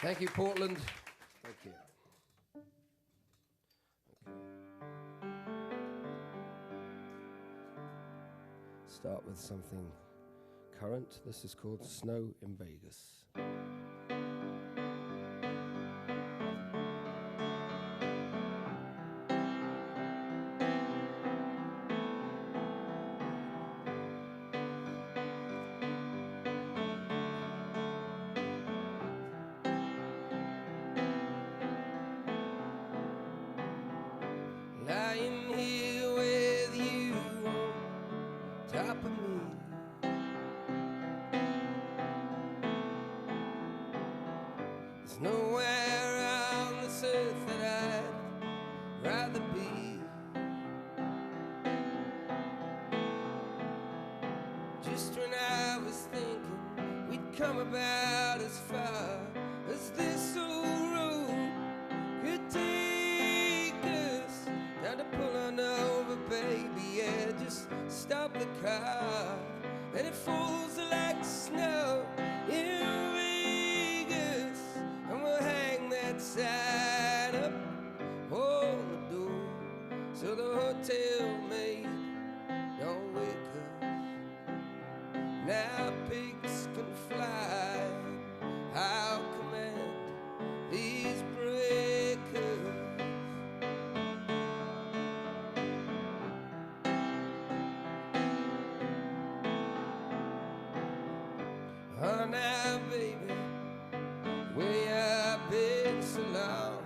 Thank you, Portland. Thank you. Okay. Start with something current. This is called Snow in Vegas. Lying here with you on top of me, there's nowhere on this earth that I'd rather be. Just when I was thinking we'd come about as far as this old road could take us, time to pull on over, baby, yeah, just stop the car, and it falls like snow in Vegas, and we'll hang that sign up on the door, so the hotel maid don't wake up. Now pigs can fly, I'll command these breakers. Oh, now, baby, where I've been so long,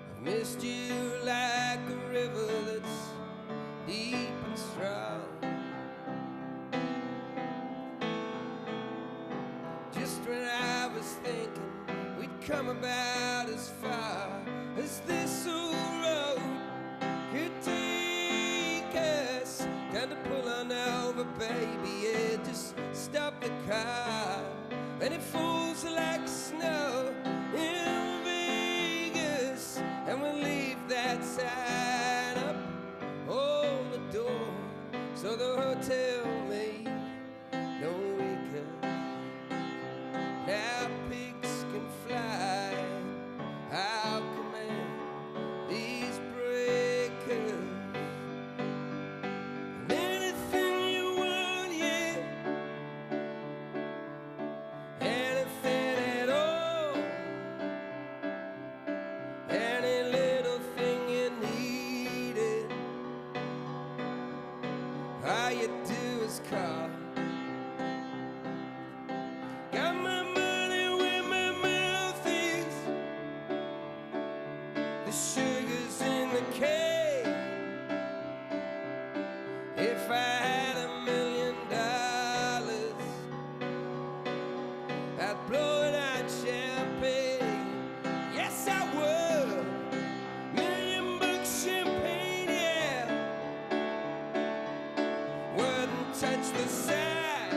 I've missed you like a river that's deep and strong. Just when I was thinking we'd come about as far as this old road could take us, time to pull on over, baby, yeah, just stop the car, and it falls like snow in Vegas, and we'll leave that sign up on the door, so the hotel maid don't wake up. Now pigs can fly, I'll command these breakers. Anything you want, yeah, anything at all, any little thing you needed, all you do is call. Got my money where my mouth is, the sugar's in the cake. If I had $1 million, I'd blow it out champagne. Yes, I would. $1 million champagne, yeah. Wouldn't touch the sides.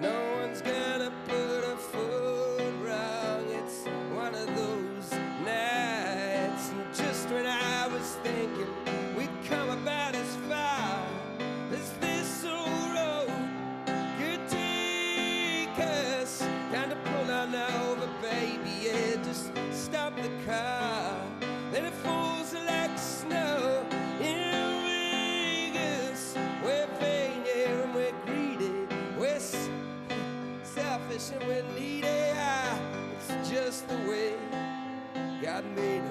No one's gonna put a foot wrong. It's one of those nights. And just when I was thinking we'd come about as far as this old road could take us, time to pull on over, baby, yeah, just stop the car, then it falls like snow in Vegas. We're vain, yeah, and we're greedy, we're selfish and we're needy, ah, it's just the way God made us.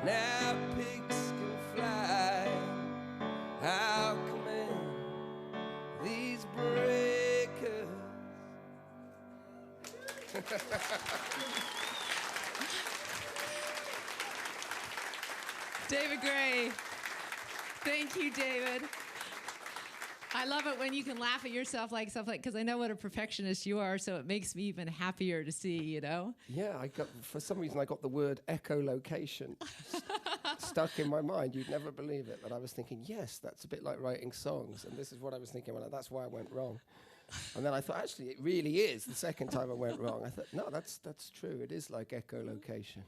Now pigs can fly, I'll command these breakers. David Gray. Thank you, David. I love it when you can laugh at yourself like stuff like, because I know what a perfectionist you are, so it makes me even happier to see, you know? Yeah, for some reason I got the word echolocation stuck in my mind. You'd never believe it, but I was thinking, yes, that's a bit like writing songs, and this is what I was thinking, that's why I went wrong. And then I thought, actually, it really is. The second time I went wrong, I thought, no, that's true. It is like echolocation.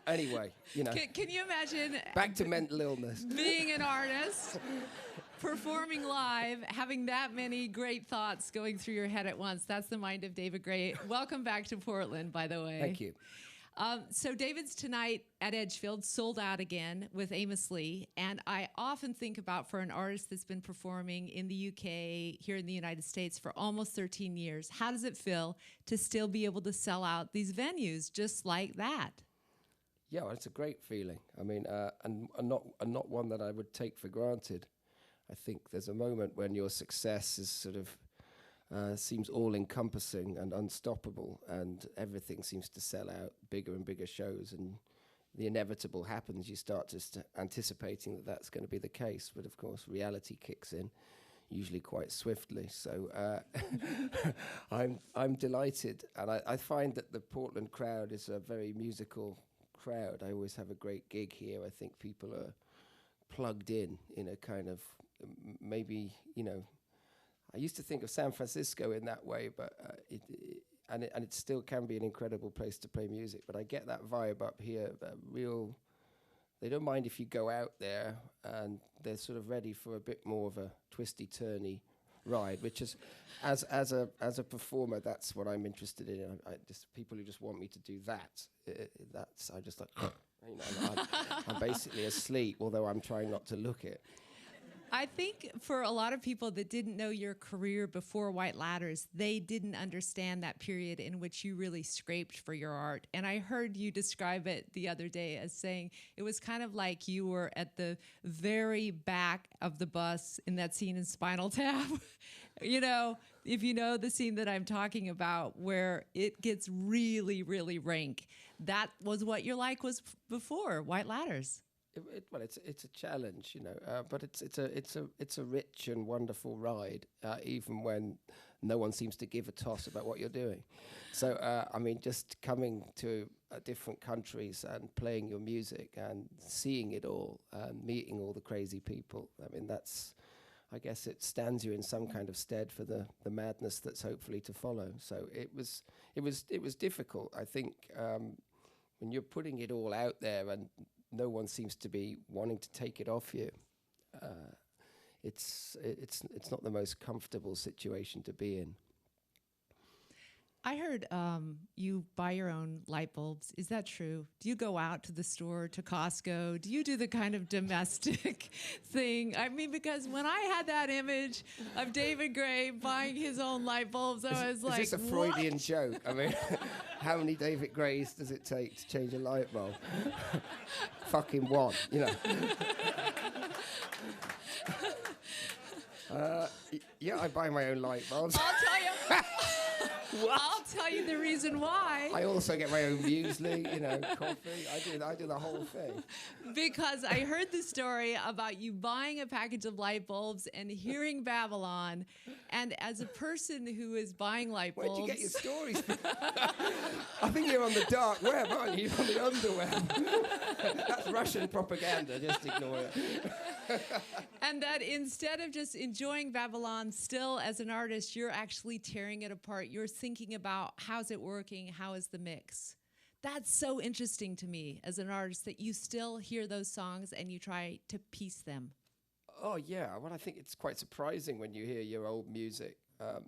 Anyway, you know. Can you imagine Back to mental illness. being an artist, performing live, having that many great thoughts going through your head at once? That's the mind of David Gray. Welcome back to Portland, by the way. Thank you. So David's tonight at Edgefield sold out again with Amos Lee, and I often think about, for an artist that's been performing in the UK, here in the United States for almost 13 years, how does it feel to still be able to sell out these venues just like that? Yeah, well, it's a great feeling. I mean, and not one that I would take for granted. I think there's a moment when your success is sort of seems all-encompassing and unstoppable, and everything seems to sell out, bigger and bigger shows, and the inevitable happens. You start just anticipating that that's going to be the case, but of course reality kicks in, usually quite swiftly. So I'm delighted, and I find that the Portland crowd is a very musical crowd. I always have a great gig here. I think people are plugged in a kind of maybe, you know, I used to think of San Francisco in that way, but it still can be an incredible place to play music. But I get that vibe up here. They don't mind if you go out there, and they're sort of ready for a bit more of a twisty-turny ride. Which is, as a performer, that's what I'm interested in. I just people who just want me to do that. I just like, you know, I'm basically asleep, although I'm trying not to look it. I think for a lot of people that didn't know your career before White Ladders, they didn't understand that period in which you really scraped for your art. And I heard you describe it the other day as saying it was kind of like you were at the very back of the bus in that scene in Spinal Tap. You know, if you know the scene that I'm talking about, where it gets really, really rank, that was what your life was before White Ladders. Well, it's a challenge, you know, but it's a rich and wonderful ride, even when no one seems to give a toss about what you're doing. So, I mean, just coming to different countries and playing your music and seeing it all and meeting all the crazy people. I mean, I guess it stands you in some kind of stead for the madness that's hopefully to follow. So it was difficult. I think when you're putting it all out there and no one seems to be wanting to take it off you, it's not the most comfortable situation to be in. I heard you buy your own light bulbs. Is that true? Do you go out to the store, to Costco? Do you do the kind of domestic thing? I mean, because when I had that image of David Gray buying his own light bulbs, I was like, is this a Freudian joke? I mean, how many David Grays does it take to change a light bulb? Fucking one, you know. Yeah, I buy my own light bulbs. I'll tell you. I'll tell you the reason why. I also get my own muesli, you know, coffee. I do the whole thing. Because I heard the story about you buying a package of light bulbs and hearing Babylon. And as a person who is buying light bulbs... Where'd you get your stories from? I think you're on the dark web, aren't you? You're on the underweb. That's Russian propaganda. Just ignore it. And that instead of just enjoying Babylon, still as an artist, you're actually tearing it apart. You're thinking about how's it working, how is the mix. That's so interesting to me as an artist, that you still hear those songs and you try to piece them. Oh, yeah. Well, I think it's quite surprising when you hear your old music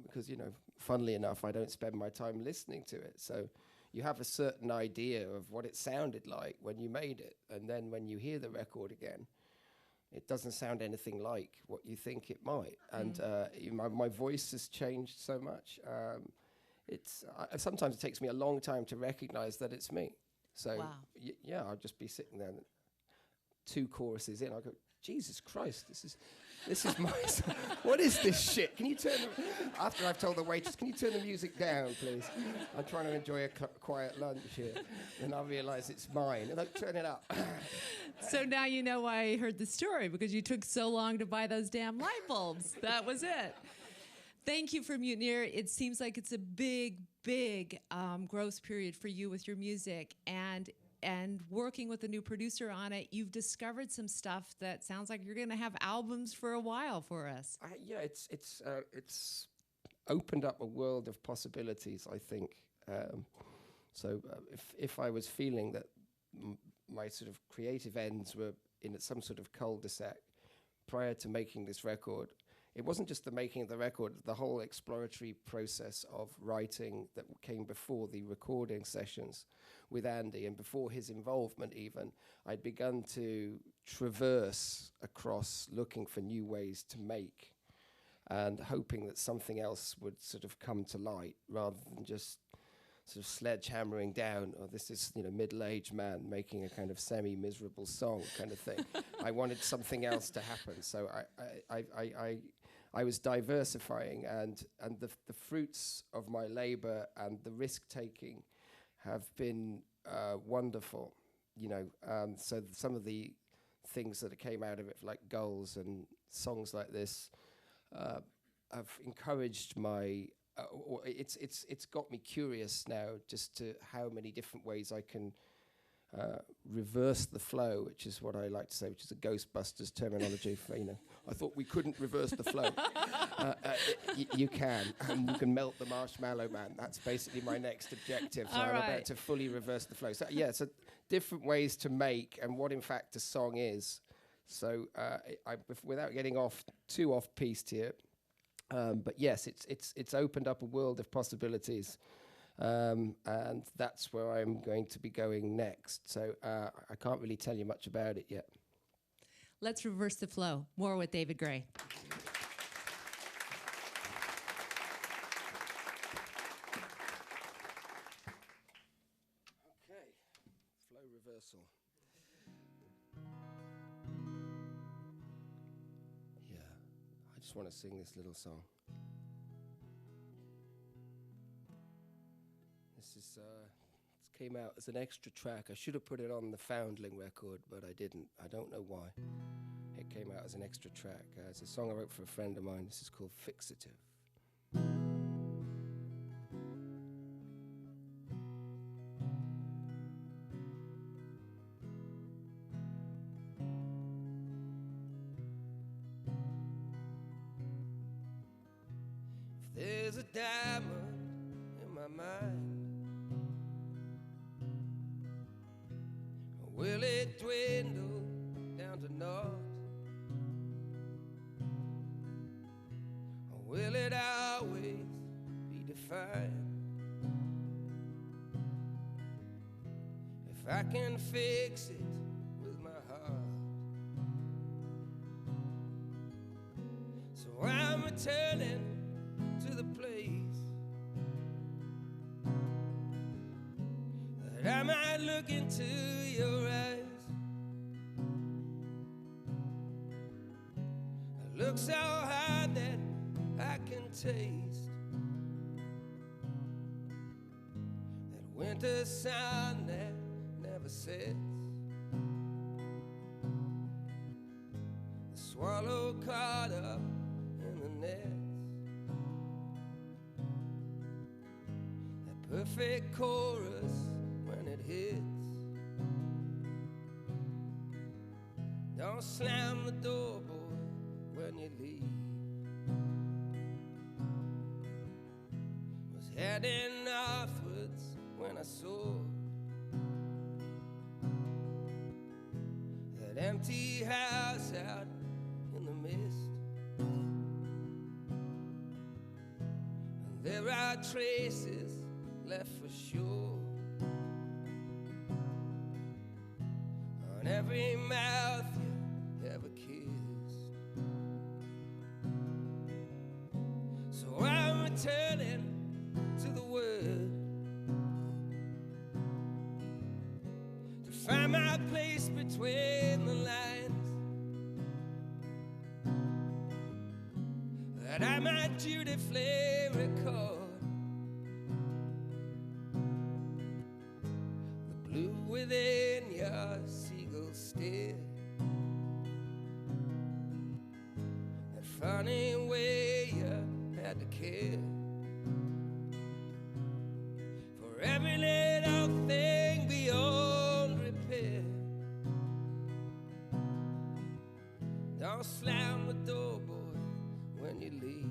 because, you know, funnily enough, I don't spend my time listening to it. So you have a certain idea of what it sounded like when you made it. And then when you hear the record again, it doesn't sound anything like what you think it might. And my voice has changed so much. Sometimes it takes me a long time to recognize that it's me. So, wow. Yeah, I'll just be sitting there, 2 choruses in, I'll go, Jesus Christ, this is my song. What is this shit? Can you after I've told the waitress, can you turn the music down, please? I'm trying to enjoy a quiet lunch here. And I realize it's mine, and I turn it up. So now you know why I heard the story, because you took so long to buy those damn light bulbs. That was it. Thank you for Mutineer. It seems like it's a big growth period for you with your music, and working with a new producer on it, you've discovered some stuff that sounds like you're going to have albums for a while for us. Yeah, it's opened up a world of possibilities, I think. So if I was feeling that my sort of creative ends were in some sort of cul-de-sac prior to making this record. It wasn't just the making of the record, the whole exploratory process of writing that came before the recording sessions with Andy, and before his involvement even. I'd begun to traverse across looking for new ways to make and hoping that something else would sort of come to light rather than just sort of sledgehammering down, oh, this is, middle-aged man making a kind of semi-miserable song kind of thing. I wanted something else to happen. So I was diversifying, and the fruits of my labor and the risk-taking have been wonderful, so some of the things that came out of it, like Goals and songs like this, have encouraged my, it's got me curious now just to how many different ways I can reverse the flow, which is what I like to say, which is a Ghostbusters terminology for, I thought we couldn't reverse the flow. You can, and you can melt the marshmallow man. That's basically my next objective. So I'm about to fully reverse the flow. So yeah, so different ways to make, and what in fact a song is. So without getting too off-piste here, but yes, it's opened up a world of possibilities. And that's where I'm going to be going next. So I can't really tell you much about it yet. Let's reverse the flow. More with David Gray. Okay, flow reversal. Yeah, I just want to sing this little song. It came out as an extra track. I should have put it on the Foundling record, but I didn't. I don't know why. It came out as an extra track. It's a song I wrote for a friend of mine. This is called Fixative. If there's a diamond in my mind, will it dwindle down to naught? Or will it always be defined? If I can fix it with my heart, so I'm returning to the place that I might look into your eyes. I look so hard that I can taste that winter sun that never sets. The swallow caught up in the nets. That perfect chorus when it hits. Don't slam the door, boy, when you leave. Was heading northwards when I saw that empty house out in the mist. And there are traces left for sure on every mouth you ever kissed. So I'm returning to the word to find my place between the lines, that I might dutifully record the blue within your seagull stare. That funny way you had to care for every little thing beyond repair. Don't slam the door, boy, when you leave.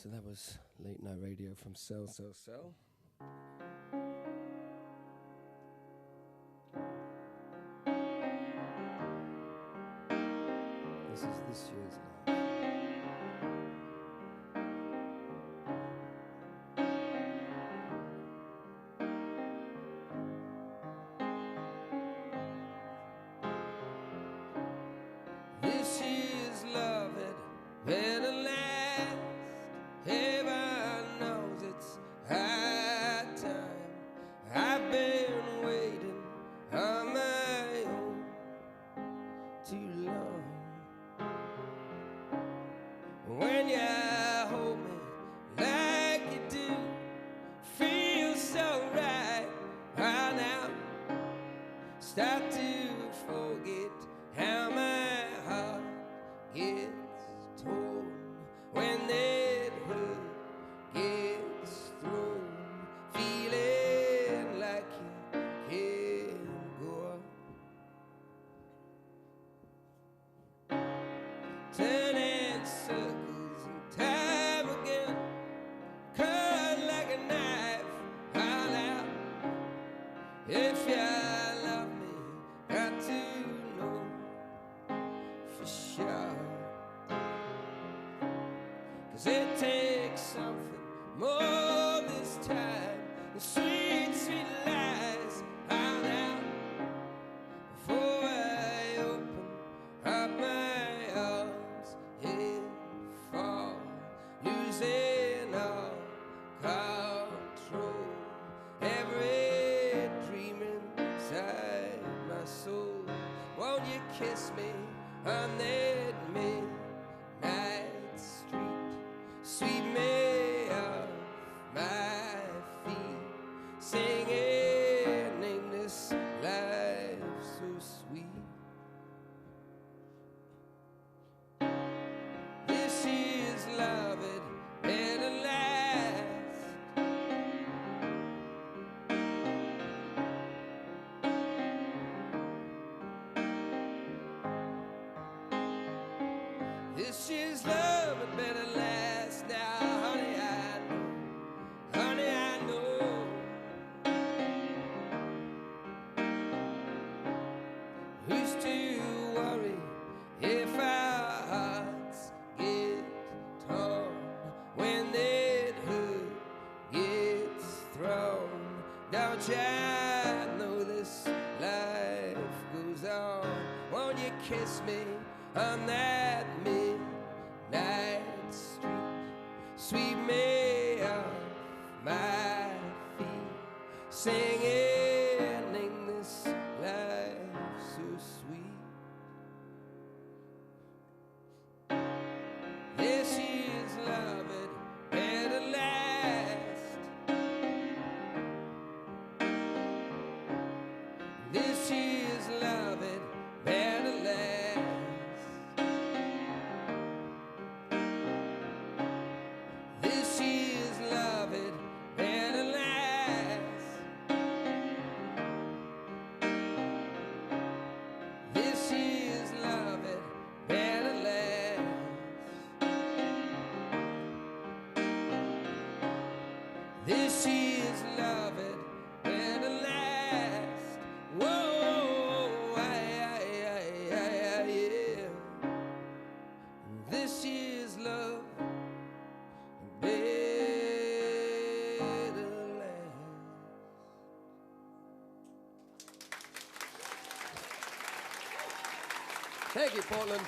So that was Late Night Radio from Cell. This is this year's love. This year's love had better last. Heaven knows it's high time. I've been waiting on my own too long. When you hold me like you do, feels so right. Right now, start to forget how my heart gets torn when that hurt gets thrown. Feeling like you can't go on. Turning circles and time again, cut like a knife all out. If you love me, got to know for sure. 'Cause it takes something more this time than sweet, sweet lies all out. Before I open up my arms and fall, losing all control. Every dream inside my soul. Won't you kiss me on that midnight street? Sweep me off my feet, singing in this life so sweet. This is love, it better last. This is love, it better last now, honey, I know, honey, I know. Who's to worry if our hearts get torn when that hurt gets thrown? Don't you know this life goes on? Won't you kiss me on that midnight street? Sweep me off my feet, singing in this life so sweet. This year's love, it better last. This year's love, it better last. This year's love, it better last. This year's love, it better last. This year's love, it better last. Whoa, yeah. This year's love, it better last. Thank you, Portland.